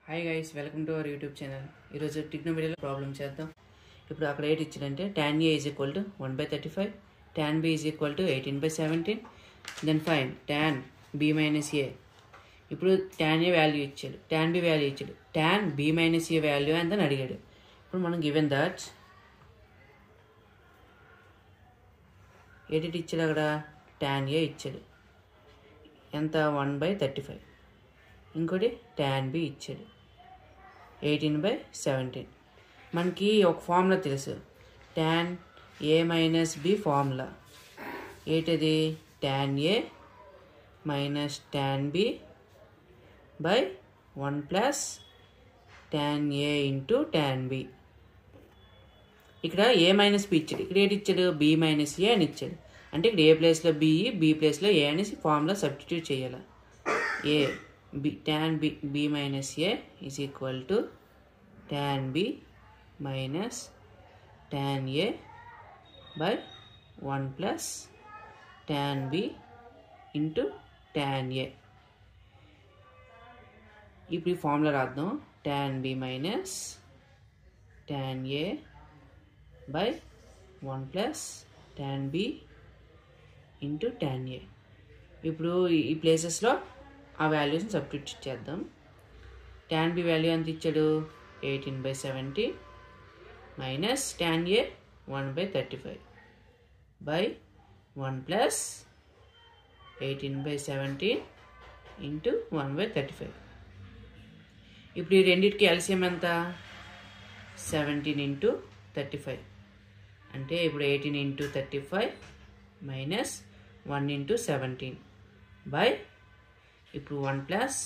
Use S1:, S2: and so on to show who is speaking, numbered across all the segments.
S1: Hi guys, welcome to our YouTube channel. ఈరోజు ట్రిగ్నోమెట్రీలో problem చేద్దాం. ఇప్పుడు అక్కడ ఏంటి ఇచ్చాడంటే tan A is equal to 1/35, tan B ఈజ్ ఈక్వల్ టు 18/17, then find tan B minus A. ఇప్పుడు tan A వాల్యూ ఇచ్చాడు, tan B వాల్యూ ఇచ్చాడు, tan B minus A value ఎంత అని అడిగాడు. ఇప్పుడు మనం గివెన్ దట్ ఏంటి ఇచ్చాడు, అక్కడ tan A ఇచ్చాడు ఎంత 1/35, ఇంకోటి tan B ఇచ్చాడు 18/17. మనకి ఒక ఫార్ములా తెలుసు, tan A minus B formula ఏంటిది, tan A minus tan B by 1 plus tan A into tan B. ఇక్కడ A మైనస్ B ఇచ్చాడు, ఇక్కడ ఏంటి ఇచ్చాడు, B మైనస్ A అని ఇచ్చాడు. అంటే ఇక్కడ A ప్లేస్లో B ప్లేస్లో A అనేసి ఫార్ములా సబ్స్టిట్యూట్ చేయాలి. A tan B minus A is equal to tan B minus tan A by 1 plus tan B into tan A. ఇప్పుడు ఈ ఫార్ములా రాద్దాం, tan B minus tan A by 1 plus tan B into tan A. ఇప్పుడు ఈ ప్లేసెస్లో ఆ వాల్యూస్ని substitute చేద్దాం. tan B value ఎంత ఇచ్చాడు, 18/17 minus tan A 1/35 by 1 plus 18/17 into 1/35. ఇప్పుడు ఈ రెండింటికి ఎల్సిఎం ఎంత, 17 ఇంటూ 35. అంటే ఇప్పుడు 18 ఇంటూ 35 మైనస్ 1 ఇంటూ 17 బై ఇప్పుడు 1 plus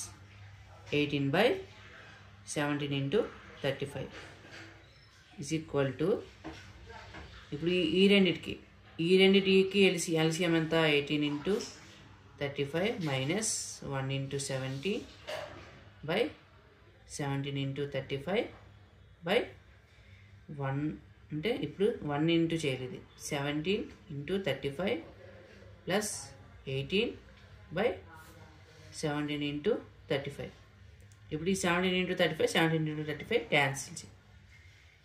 S1: 18/17 into 35 is equal to, ఇప్పుడు ఈ రెండింటికి ఎల్సిఎం ఎంత, 18 into 35 minus 1 into 17 by 17 into 35 by 1. అంటే ఇప్పుడు 1 ఇంటూ చేయలేదు, 17 ఇంటూ 35 ప్లస్ 18 బై 17 ఇంటూ 35. ఇప్పుడు ఈ 17 ఇంటూ 35 క్యాన్సిల్.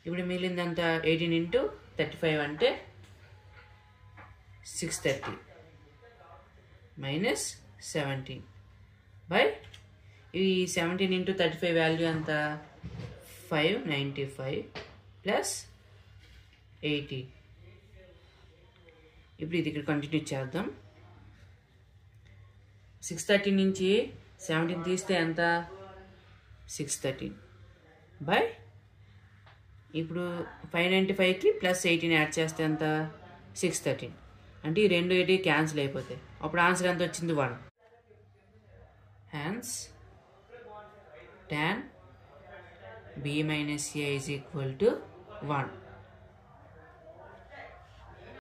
S1: ఇప్పుడు మిగిలిందంతా 18 ఇంటూ 35 అంటే 630 మైనస్ 17 బై ఈ 17 ఇంటూ 35 వాల్యూ ఎంత, 595 ప్లస్ 80. ఇప్పుడు ఇది ఇక్కడ కంటిన్యూ చేద్దాం. 630 నుంచి 17 తీస్తే ఎంత, 613 బై ఇప్పుడు 595కి ప్లస్ 18 యాడ్ చేస్తే ఎంత, 613. అంటే ఈ రెండు ఏంటి క్యాన్సిల్ అయిపోతాయి. అప్పుడు ఆన్సర్ ఎంత వచ్చింది, 1. Hence tan B minus A is equal to 1.